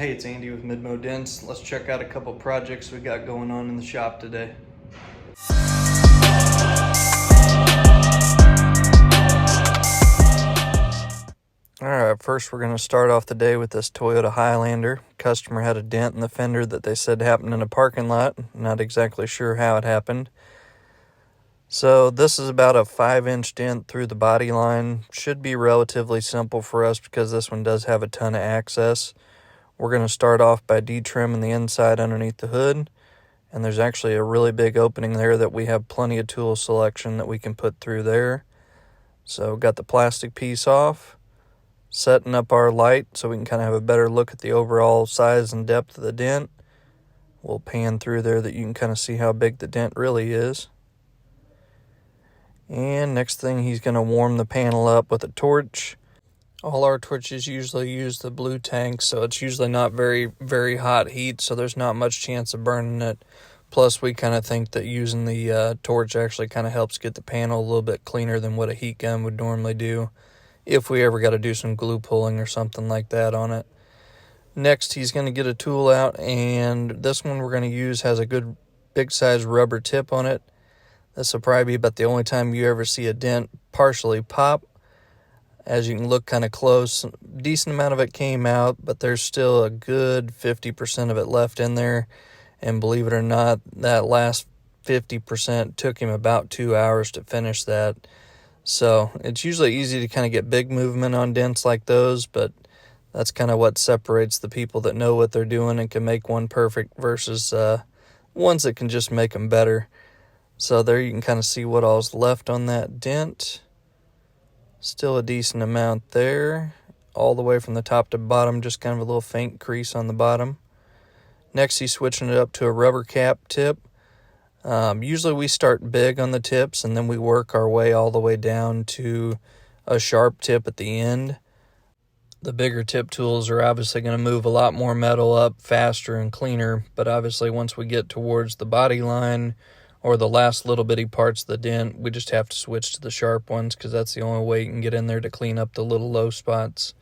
Hey, it's Andy with Midmo Dents. Let's check out a couple projects we got going on in the shop today. Alright, first we're going to start off the day with this Toyota Highlander. Customer had a dent in the fender that they said happened in a parking lot. Not exactly sure how it happened. So this is about a 5-inch dent through the body line. Should be relatively simple for us because this one does have a ton of access. We're going to start off by detrimming the inside underneath the hood. And there's actually a really big opening there that we have plenty of tool selection that we can put through there. So got the plastic piece off. Setting up our light so we can kind of have a better look at the overall size and depth of the dent. We'll pan through there that you can kind of see how big the dent really is. And next thing, he's going to warm the panel up with a torch. All our torches usually use the blue tank, so it's usually not very hot heat, so there's not much chance of burning it. Plus, we kind of think that using the torch actually kind of helps get the panel a little bit cleaner than what a heat gun would normally do, if we ever got to do some glue pulling or something like that on it. Next, he's going to get a tool out, and this one we're going to use has a good big size rubber tip on it. This will probably be about the only time you ever see a dent partially pop. As you can look kind of close, decent amount of it came out, but there's still a good 50% of it left in there. And believe it or not, that last 50% took him about 2 hours to finish that. So it's usually easy to kind of get big movement on dents like those, but that's kind of what separates the people that know what they're doing and can make one perfect versus ones that can just make them better. So there you can kind of see what all's left on that dent. Still a decent amount there, all the way from the top to bottom, just kind of a little faint crease on the bottom. Next, he's switching it up to a rubber cap tip. Usually we start big on the tips, and then we work our way all the way down to a sharp tip at the end. The bigger tip tools are obviously going to move a lot more metal up faster and cleaner, but obviously once we get towards the body line, or the last little bitty parts of the dent, we just have to switch to the sharp ones because that's the only way you can get in there to clean up the little low spots.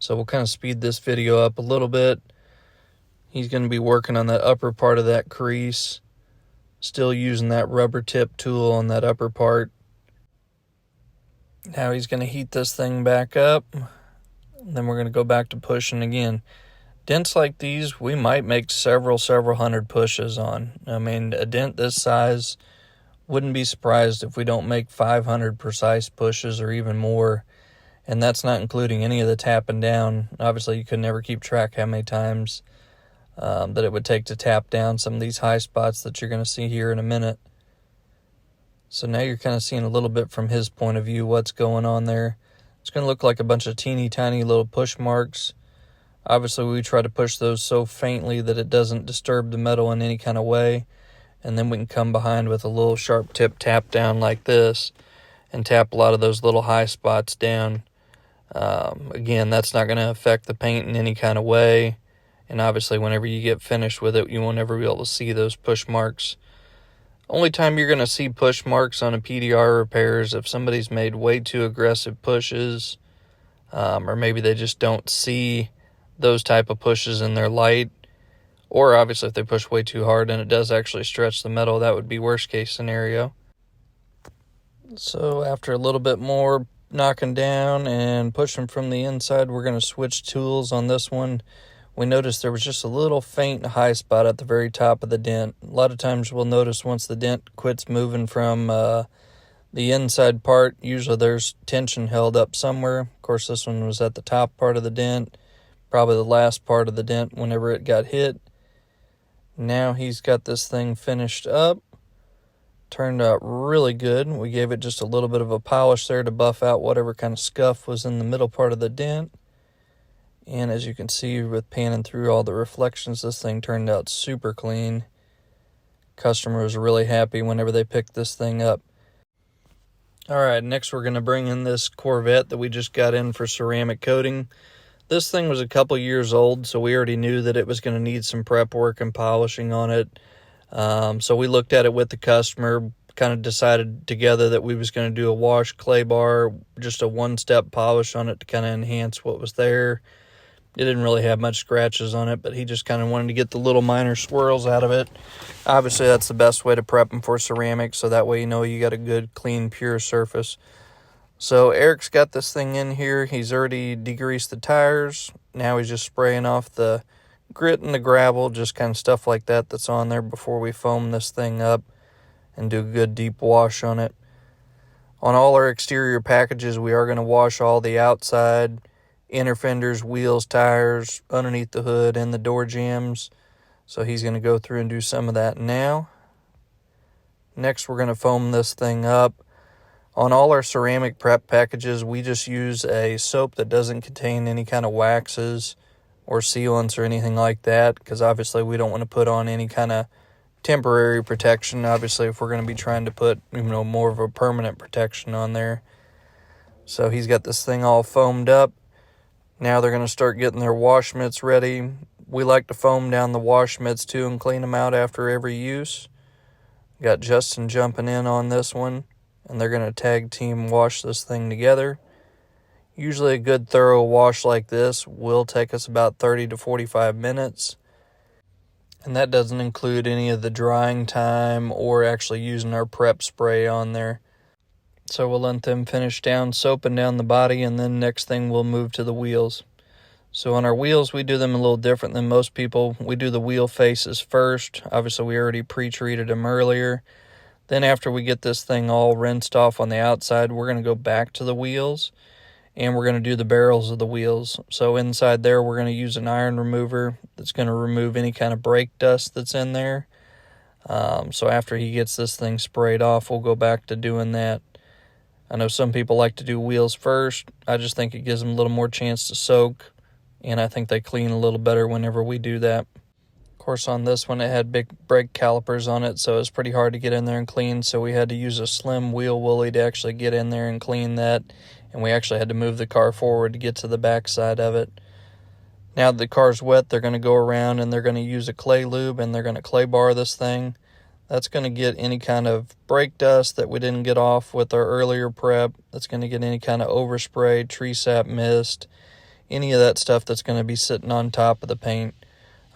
So we'll kind of speed this video up a little bit. He's going to be working on that upper part of that crease, still using that rubber tip tool on that upper part. Now he's going to heat this thing back up, and then we're going to go back to pushing again. Dents like these, we might make several hundred pushes on. I mean, a dent this size, wouldn't be surprised if we don't make 500 precise pushes or even more. And that's not including any of the tapping down. Obviously, you could never keep track how many times that it would take to tap down some of these high spots that you're going to see here in a minute. So now you're kind of seeing a little bit from his point of view what's going on there. It's going to look like a bunch of teeny tiny little push marks. Obviously, we try to push those so faintly that it doesn't disturb the metal in any kind of way. And then we can come behind with a little sharp tip tap down like this and tap a lot of those little high spots down. Again, that's not going to affect the paint in any kind of way. And obviously, whenever you get finished with it, you won't ever be able to see those push marks. Only time you're going to see push marks on a PDR repair is if somebody's made way too aggressive pushes, or maybe they just don't see those type of pushes in their light, or obviously if they push way too hard and it does actually stretch the metal, that would be worst case scenario. So after a little bit more knocking down and pushing from the inside, we're going to switch tools on this one. We noticed there was just a little faint high spot at the very top of the dent. A lot of times we'll notice once the dent quits moving from the inside part, usually there's tension held up somewhere. Of course, this one was at the top part of the dent, probably the last part of the dent whenever it got hit. Now he's got this thing finished up. Turned out really good. We gave it just a little bit of a polish there to buff out whatever kind of scuff was in the middle part of the dent. And as you can see with panning through all the reflections, this thing turned out super clean. Customer was really happy whenever they picked this thing up. Alright, next we're going to bring in this Corvette that we just got in for ceramic coating. This thing was a couple years old, so we already knew that it was going to need some prep work and polishing on it. So we looked at it with the customer, kind of decided together that we was going to do a wash clay bar, just a one-step polish on it to kind of enhance what was there. It didn't really have much scratches on it, but he just kind of wanted to get the little minor swirls out of it. Obviously, that's the best way to prep them for ceramic, so that way you know you got a good, clean, pure surface. So Eric's got this thing in here. He's already degreased the tires. Now he's just spraying off the grit and the gravel, just kind of stuff like that that's on there before we foam this thing up and do a good deep wash on it. On all our exterior packages, we are going to wash all the outside, inner fenders, wheels, tires, underneath the hood, and the door jambs. So he's going to go through and do some of that now. Next, we're going to foam this thing up. On all our ceramic prep packages, we just use a soap that doesn't contain any kind of waxes or sealants or anything like that, because obviously we don't want to put on any kind of temporary protection. Obviously, if we're going to be trying to put, more of a permanent protection on there. So he's got this thing all foamed up. Now they're going to start getting their wash mitts ready. We like to foam down the wash mitts too and clean them out after every use. Got Justin jumping in on this one, and they're going to tag team wash this thing together. Usually a good thorough wash like this will take us about 30 to 45 minutes. And that doesn't include any of the drying time or actually using our prep spray on there. So we'll let them finish down soaping down the body, and then next thing we'll move to the wheels. So on our wheels, we do them a little different than most people. We do the wheel faces first. Obviously, we already pre-treated them earlier. Then after we get this thing all rinsed off on the outside, we're going to go back to the wheels, and we're going to do the barrels of the wheels. So inside there, we're going to use an iron remover that's going to remove any kind of brake dust that's in there. So after he gets this thing sprayed off, we'll go back to doing that. I know some people like to do wheels first. I just think it gives them a little more chance to soak, and I think they clean a little better whenever we do that. Of course, on this one, it had big brake calipers on it, so it's pretty hard to get in there and clean, so we had to use a slim wheel woolly to actually get in there and clean that, and we actually had to move the car forward to get to the back side of it. Now that the car's wet, they're going to go around and they're going to use a clay lube, and they're going to clay bar this thing. That's going to get any kind of brake dust that we didn't get off with our earlier prep. That's going to get any kind of overspray, tree sap mist, any of that stuff that's going to be sitting on top of the paint.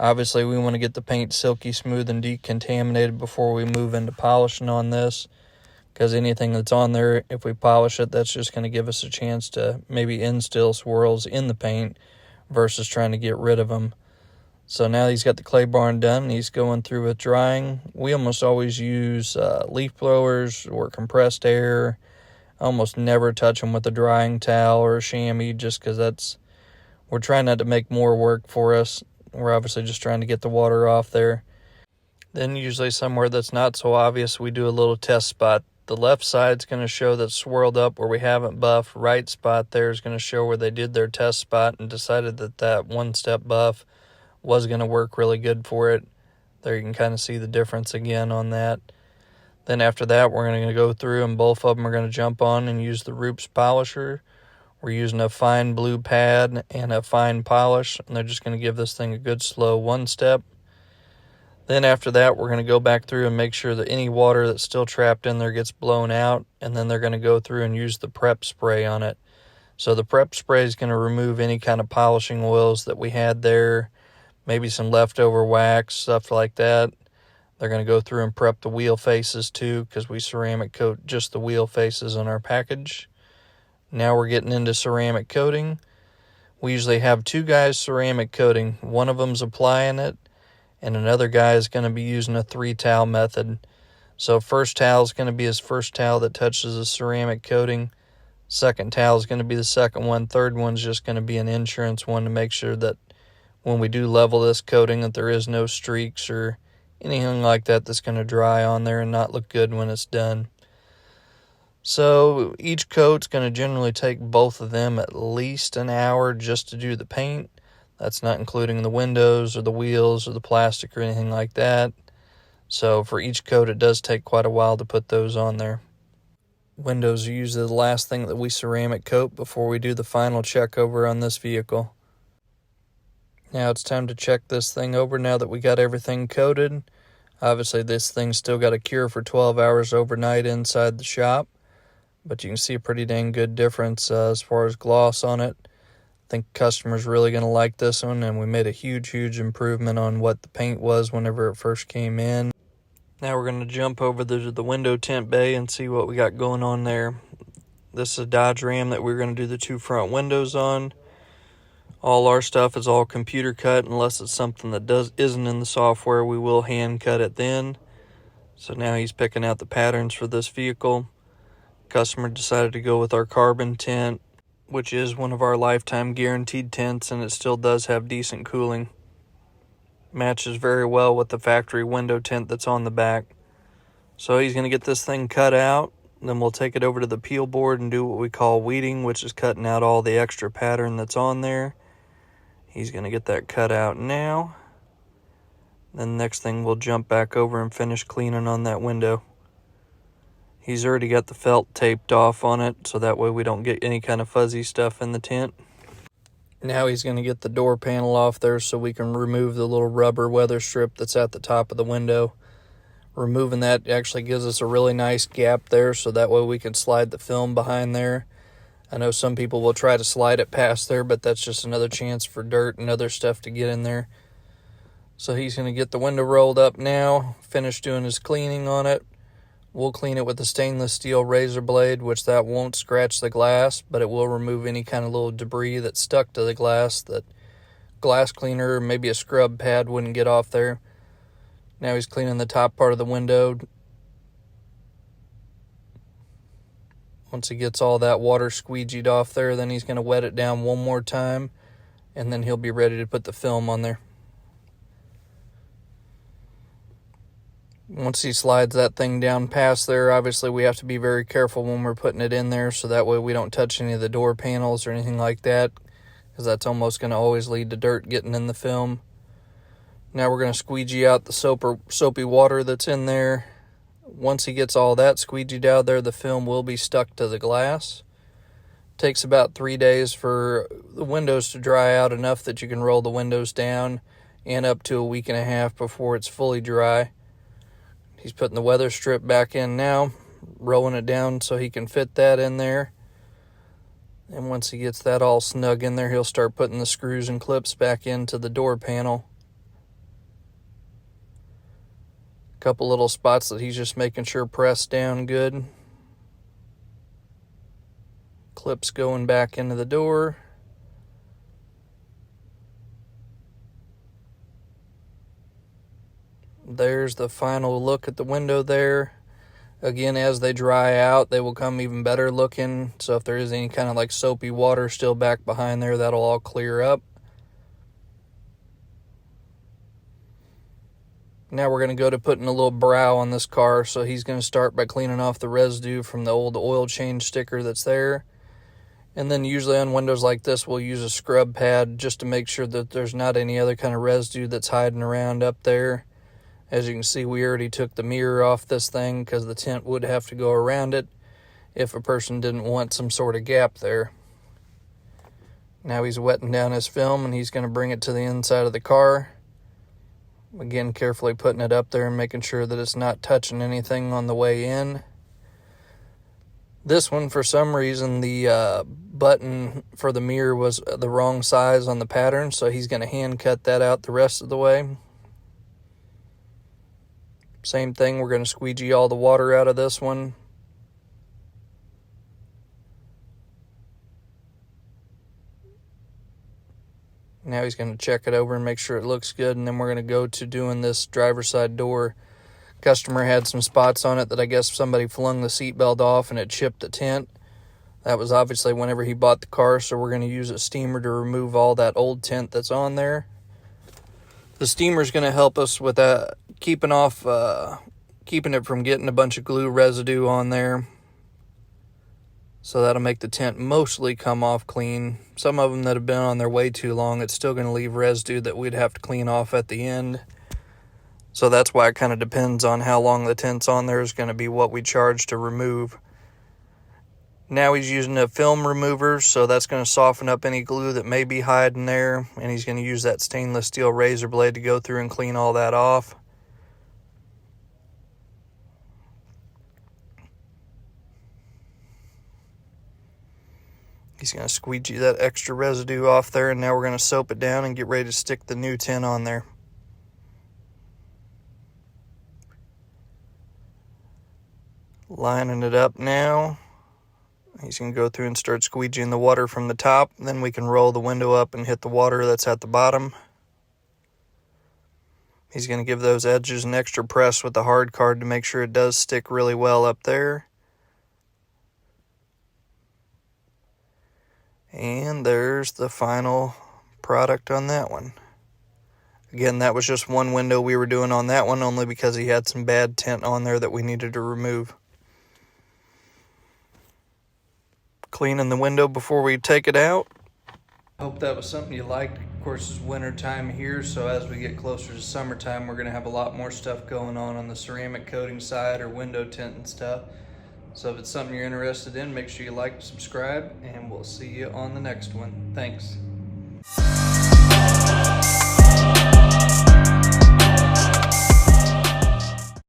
Obviously, we want to get the paint silky smooth and decontaminated before we move into polishing on this, because anything that's on there, if we polish it, that's just going to give us a chance to maybe instill swirls in the paint versus trying to get rid of them. So now he's got the clay barn done, and he's going through with drying. We almost always use leaf blowers or compressed air. I almost never touch them with a drying towel or a chamois, just because we're trying not to make more work for us. We're obviously just trying to get the water off there. Then usually somewhere that's not so obvious, we do a little test spot. The left side's going to show that's swirled up where we haven't buffed. Right spot there is going to show where they did their test spot and decided that one-step buff was going to work really good for it. There you can kind of see the difference again on that. Then after that, we're going to go through, and both of them are going to jump on and use the Roops polisher. We're using a fine blue pad and a fine polish, and they're just going to give this thing a good slow one step. Then after that, we're going to go back through and make sure that any water that's still trapped in there gets blown out, and then they're going to go through and use the prep spray on it. So the prep spray is going to remove any kind of polishing oils that we had there, maybe some leftover wax, stuff like that. They're going to go through and prep the wheel faces too, because we ceramic coat just the wheel faces on our package. Now we're getting into ceramic coating. We usually have two guys ceramic coating. One of them's applying it, and another guy is going to be using a 3-towel method. So first towel is going to be his first towel that touches the ceramic coating. Second towel is going to be the second one. Third one's just going to be an insurance one to make sure that when we do level this coating that there is no streaks or anything like that that's going to dry on there and not look good when it's done. So each coat's going to generally take both of them at least an hour just to do the paint. That's not including the windows or the wheels or the plastic or anything like that. So for each coat, it does take quite a while to put those on there. Windows are usually the last thing that we ceramic coat before we do the final check over on this vehicle. Now it's time to check this thing over now that we got everything coated. Obviously this thing's still got a cure for 12 hours overnight inside the shop, but you can see a pretty dang good difference as far as gloss on it. think customers really going to like this one, and we made a huge improvement on what the paint was whenever it first came in. Now we're going to jump over to the window tint bay and see what we got going on there. This is a Dodge Ram that we're going to do the 2 front windows on. All our stuff is all computer cut unless it's something that isn't in the software. We will hand cut it then. So now he's picking out the patterns for this vehicle. Customer decided to go with our carbon tint, which is one of our lifetime guaranteed tints, and it still does have decent cooling. Matches very well with the factory window tint that's on the back. So he's going to get this thing cut out. Then we'll take it over to the peel board and do what we call weeding, which is cutting out all the extra pattern that's on there. He's going to get that cut out now. Then next thing, we'll jump back over and finish cleaning on that window. He's already got the felt taped off on it, so that way we don't get any kind of fuzzy stuff in the tint. Now he's going to get the door panel off there so we can remove the little rubber weather strip that's at the top of the window. Removing that actually gives us a really nice gap there, so that way we can slide the film behind there. I know some people will try to slide it past there, but that's just another chance for dirt and other stuff to get in there. So he's going to get the window rolled up now, finish doing his cleaning on it. We'll clean it with the stainless steel razor blade, which that won't scratch the glass, but it will remove any kind of little debris that's stuck to the glass that glass cleaner or maybe a scrub pad wouldn't get off there. Now he's cleaning the top part of the window. Once he gets all that water squeegeed off there, then he's going to wet it down one more time, and then he'll be ready to put the film on there. Once he slides that thing down past there, obviously we have to be very careful when we're putting it in there, so that way we don't touch any of the door panels or anything like that, because that's almost going to always lead to dirt getting in the film. Now we're going to squeegee out the soapy water that's in there. Once he gets all that squeegeed out there, the film will be stuck to the glass. It takes about 3 days for the windows to dry out enough that you can roll the windows down, and up to a week and a half before it's fully dry. He's putting the weather strip back in now, rolling it down so he can fit that in there. And once he gets that all snug in there, he'll start putting the screws and clips back into the door panel. A couple little spots that he's just making sure press down good. Clips going back into the door. There's the final look at the window there. Again, as they dry out, they will come even better looking. So if there is any kind of like soapy water still back behind there, that'll all clear up. Now we're going to go to putting a little brow on this car. So he's going to start by cleaning off the residue from the old oil change sticker that's there. And then usually on windows like this, we'll use a scrub pad just to make sure that there's not any other kind of residue that's hiding around up there. As you can see, we already took the mirror off this thing because the tint would have to go around it if a person didn't want some sort of gap there. Now he's wetting down his film and he's going to bring it to the inside of the car. Again, carefully putting it up there and making sure that it's not touching anything on the way in. This one, for some reason, the button for the mirror was the wrong size on the pattern, so he's going to hand cut that out the rest of the way. Same thing, we're going to squeegee all the water out of this one. Now he's going to check it over and make sure it looks good, and then we're going to go to doing this driver's side door. Customer had some spots on it that I guess somebody flung the seatbelt off and it chipped the tint. That was obviously whenever he bought the car, so we're going to use a steamer to remove all that old tint that's on there. The steamer is going to help us with that, keeping it from getting a bunch of glue residue on there. So that'll make the tint mostly come off clean. Some of them that have been on there way too long, it's still going to leave residue that we'd have to clean off at the end. So that's why it kind of depends on how long the tint's on there is going to be what we charge to remove. Now he's using a film remover, so that's going to soften up any glue that may be hiding there. And he's going to use that stainless steel razor blade to go through and clean all that off. He's going to squeegee that extra residue off there, and now we're going to soap it down and get ready to stick the new tint on there. Lining it up now. He's going to go through and start squeegeeing the water from the top. Then we can roll the window up and hit the water that's at the bottom. He's going to give those edges an extra press with the hard card to make sure it does stick really well up there. And there's the final product on that one. Again, that was just one window we were doing on that one, only because he had some bad tint on there that we needed to remove. Cleaning the window before we take it out. Hope that was something you liked. Of course, it's winter time here, so as we get closer to summertime, we're going to have a lot more stuff going on the ceramic coating side or window tint and stuff. So if it's something you're interested in, make sure you like, subscribe, and we'll see you on the next one. Thanks.